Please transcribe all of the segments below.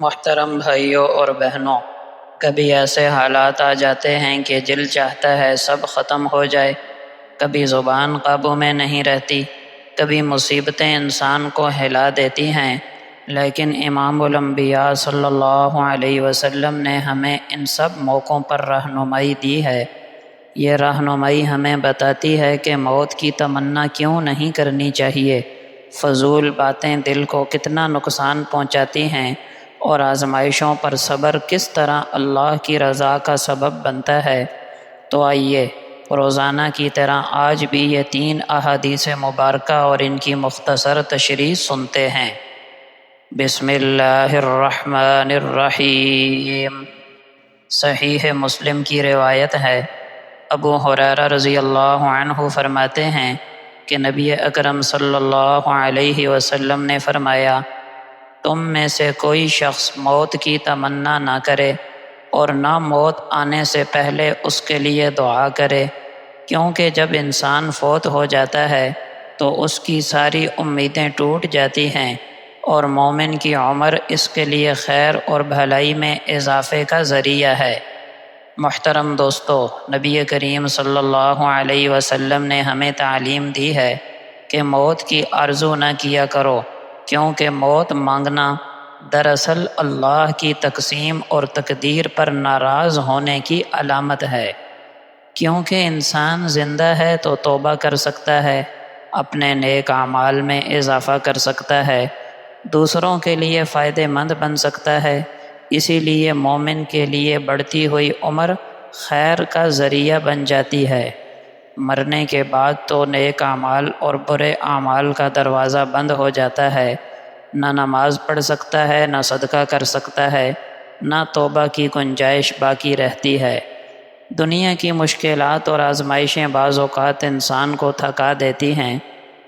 محترم بھائیوں اور بہنوں، کبھی ایسے حالات آ جاتے ہیں کہ دل چاہتا ہے سب ختم ہو جائے، کبھی زبان قابو میں نہیں رہتی، کبھی مصیبتیں انسان کو ہلا دیتی ہیں، لیکن امام الانبیاء صلی اللہ علیہ وسلم نے ہمیں ان سب موقعوں پر رہنمائی دی ہے۔ یہ رہنمائی ہمیں بتاتی ہے کہ موت کی تمنا کیوں نہیں کرنی چاہیے، فضول باتیں دل کو کتنا نقصان پہنچاتی ہیں، اور آزمائشوں پر صبر کس طرح اللہ کی رضا کا سبب بنتا ہے۔ تو آئیے روزانہ کی طرح آج بھی یہ 3 احادیث مبارکہ اور ان کی مختصر تشریح سنتے ہیں۔ بسم اللہ الرحمن الرحیم۔ صحیح مسلم کی روایت ہے، ابو ہریرہ رضی اللہ عنہ فرماتے ہیں کہ نبی اکرم صلی اللہ علیہ وسلم نے فرمایا، تم میں سے کوئی شخص موت کی تمنا نہ کرے اور نہ موت آنے سے پہلے اس کے لیے دعا کرے، کیونکہ جب انسان فوت ہو جاتا ہے تو اس کی ساری امیدیں ٹوٹ جاتی ہیں، اور مومن کی عمر اس کے لیے خیر اور بھلائی میں اضافے کا ذریعہ ہے۔ محترم دوستو، نبی کریم صلی اللہ علیہ وسلم نے ہمیں تعلیم دی ہے کہ موت کی آرزو نہ کیا کرو، کیونکہ موت مانگنا دراصل اللہ کی تقسیم اور تقدیر پر ناراض ہونے کی علامت ہے۔ کیونکہ انسان زندہ ہے تو توبہ کر سکتا ہے، اپنے نیک اعمال میں اضافہ کر سکتا ہے، دوسروں کے لیے فائدہ مند بن سکتا ہے، اسی لیے مومن کے لیے بڑھتی ہوئی عمر خیر کا ذریعہ بن جاتی ہے۔ مرنے کے بعد تو نیک اعمال اور برے اعمال کا دروازہ بند ہو جاتا ہے، نہ نماز پڑھ سکتا ہے، نہ صدقہ کر سکتا ہے، نہ توبہ کی گنجائش باقی رہتی ہے۔ دنیا کی مشکلات اور آزمائشیں بعض اوقات انسان کو تھکا دیتی ہیں،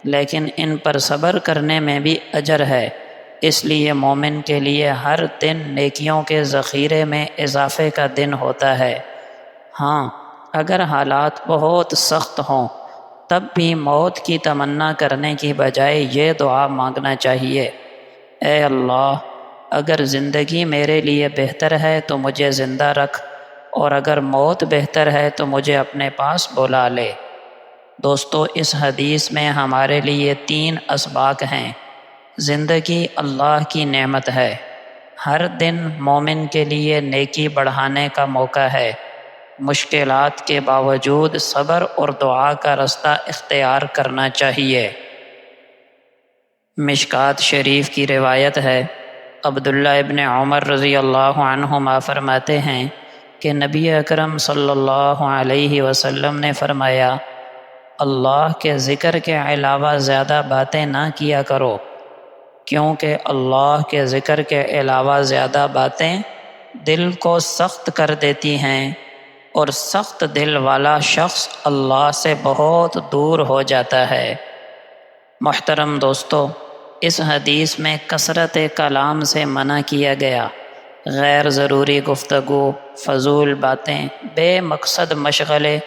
لیکن ان پر صبر کرنے میں بھی اجر ہے، اس لیے مومن کے لیے ہر دن نیکیوں کے ذخیرے میں اضافے کا دن ہوتا ہے۔ ہاں، اگر حالات بہت سخت ہوں تب بھی موت کی تمنا کرنے کی بجائے یہ دعا مانگنا چاہیے، اے اللہ، اگر زندگی میرے لیے بہتر ہے تو مجھے زندہ رکھ، اور اگر موت بہتر ہے تو مجھے اپنے پاس بلا لے۔ دوستو، اس حدیث میں ہمارے لیے 3 اسباق ہیں۔ زندگی اللہ کی نعمت ہے، ہر دن مومن کے لیے نیکی بڑھانے کا موقع ہے، مشکلات کے باوجود صبر اور دعا کا رستہ اختیار کرنا چاہیے۔ مشکوٰۃ شریف کی روایت ہے، عبداللہ ابن عمر رضی اللہ عنہما فرماتے ہیں کہ نبی اکرم صلی اللہ علیہ وسلم نے فرمایا، اللہ کے ذکر کے علاوہ زیادہ باتیں نہ کیا کرو، کیونکہ اللہ کے ذکر کے علاوہ زیادہ باتیں دل کو سخت کر دیتی ہیں، اور سخت دل والا شخص اللہ سے بہت دور ہو جاتا ہے۔ محترم دوستو، اس حدیث میں کثرت کلام سے منع کیا گیا۔ غیر ضروری گفتگو، فضول باتیں، بے مقصد مشغلے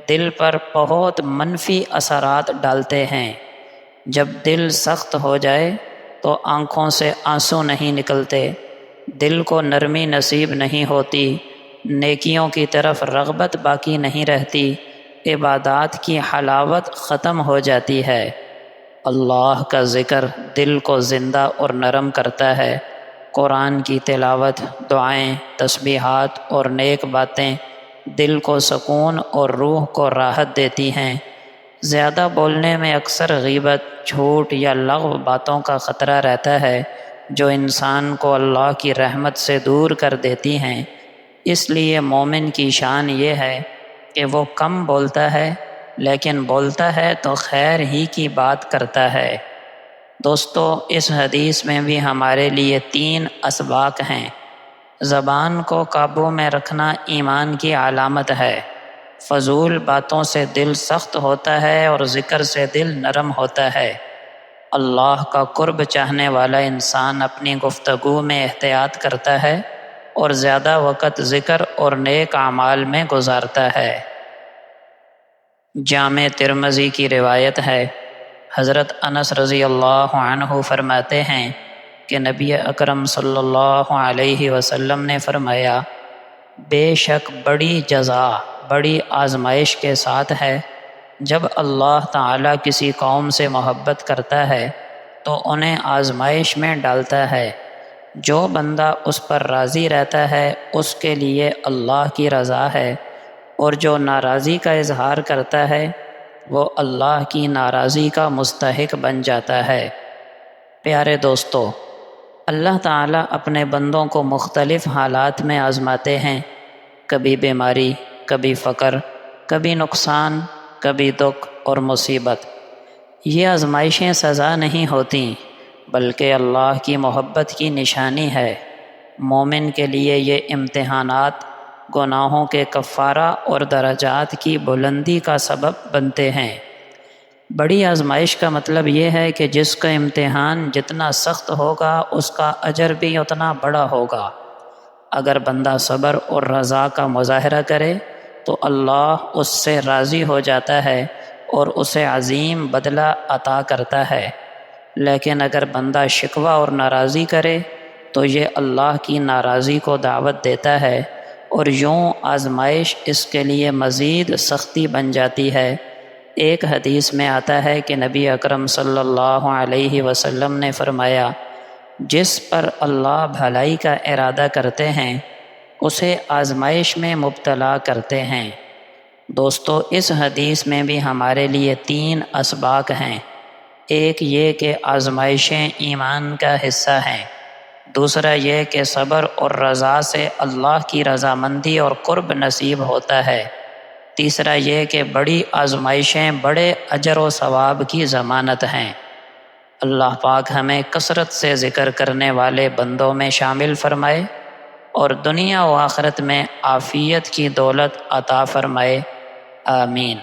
دل پر بہت منفی اثرات ڈالتے ہیں۔ جب دل سخت ہو جائے تو آنکھوں سے آنسو نہیں نکلتے، دل کو نرمی نصیب نہیں ہوتی، نیکیوں کی طرف رغبت باقی نہیں رہتی، عبادات کی حلاوت ختم ہو جاتی ہے۔ اللہ کا ذکر دل کو زندہ اور نرم کرتا ہے، قرآن کی تلاوت، دعائیں، تسبیحات اور نیک باتیں دل کو سکون اور روح کو راحت دیتی ہیں۔ زیادہ بولنے میں اکثر غیبت، جھوٹ یا لغو باتوں کا خطرہ رہتا ہے، جو انسان کو اللہ کی رحمت سے دور کر دیتی ہیں۔ اس لیے مومن کی شان یہ ہے کہ وہ کم بولتا ہے، لیکن بولتا ہے تو خیر ہی کی بات کرتا ہے۔ دوستو، اس حدیث میں بھی ہمارے لیے 3 اسباق ہیں۔ زبان کو قابو میں رکھنا ایمان کی علامت ہے، فضول باتوں سے دل سخت ہوتا ہے اور ذکر سے دل نرم ہوتا ہے۔ اللہ کا قرب چاہنے والا انسان اپنی گفتگو میں احتیاط کرتا ہے اور زیادہ وقت ذکر اور نیک اعمال میں گزارتا ہے۔ جامع ترمذی کی روایت ہے، حضرت انس رضی اللہ عنہ فرماتے ہیں کہ نبی اکرم صلی اللہ علیہ وسلم نے فرمایا، بے شک بڑی جزا بڑی آزمائش کے ساتھ ہے۔ جب اللہ تعالیٰ کسی قوم سے محبت کرتا ہے تو انہیں آزمائش میں ڈالتا ہے۔ جو بندہ اس پر راضی رہتا ہے اس کے لیے اللہ کی رضا ہے، اور جو ناراضی کا اظہار کرتا ہے وہ اللہ کی ناراضی کا مستحق بن جاتا ہے۔ پیارے دوستو، اللہ تعالیٰ اپنے بندوں کو مختلف حالات میں آزماتے ہیں، کبھی بیماری، کبھی فقر، کبھی نقصان، کبھی دکھ اور مصیبت۔ یہ آزمائشیں سزا نہیں ہوتیں بلکہ اللہ کی محبت کی نشانی ہے۔ مومن کے لیے یہ امتحانات گناہوں کے کفارہ اور درجات کی بلندی کا سبب بنتے ہیں۔ بڑی آزمائش کا مطلب یہ ہے کہ جس کا امتحان جتنا سخت ہوگا اس کا اجر بھی اتنا بڑا ہوگا۔ اگر بندہ صبر اور رضا کا مظاہرہ کرے تو اللہ اس سے راضی ہو جاتا ہے اور اسے عظیم بدلہ عطا کرتا ہے، لیکن اگر بندہ شکوہ اور ناراضی کرے تو یہ اللہ کی ناراضی کو دعوت دیتا ہے، اور یوں آزمائش اس کے لیے مزید سختی بن جاتی ہے۔ ایک حدیث میں آتا ہے کہ نبی اکرم صلی اللہ علیہ وسلم نے فرمایا، جس پر اللہ بھلائی کا ارادہ کرتے ہیں اسے آزمائش میں مبتلا کرتے ہیں۔ دوستو، اس حدیث میں بھی ہمارے لیے 3 اسباق ہیں۔ ایک یہ کہ آزمائشیں ایمان کا حصہ ہیں، دوسرا یہ کہ صبر اور رضا سے اللہ کی رضامندی اور قرب نصیب ہوتا ہے، تیسرا یہ کہ بڑی آزمائشیں بڑے اجر و ثواب کی ضمانت ہیں۔ اللہ پاک ہمیں کثرت سے ذکر کرنے والے بندوں میں شامل فرمائے اور دنیا و آخرت میں عافیت کی دولت عطا فرمائے، آمین۔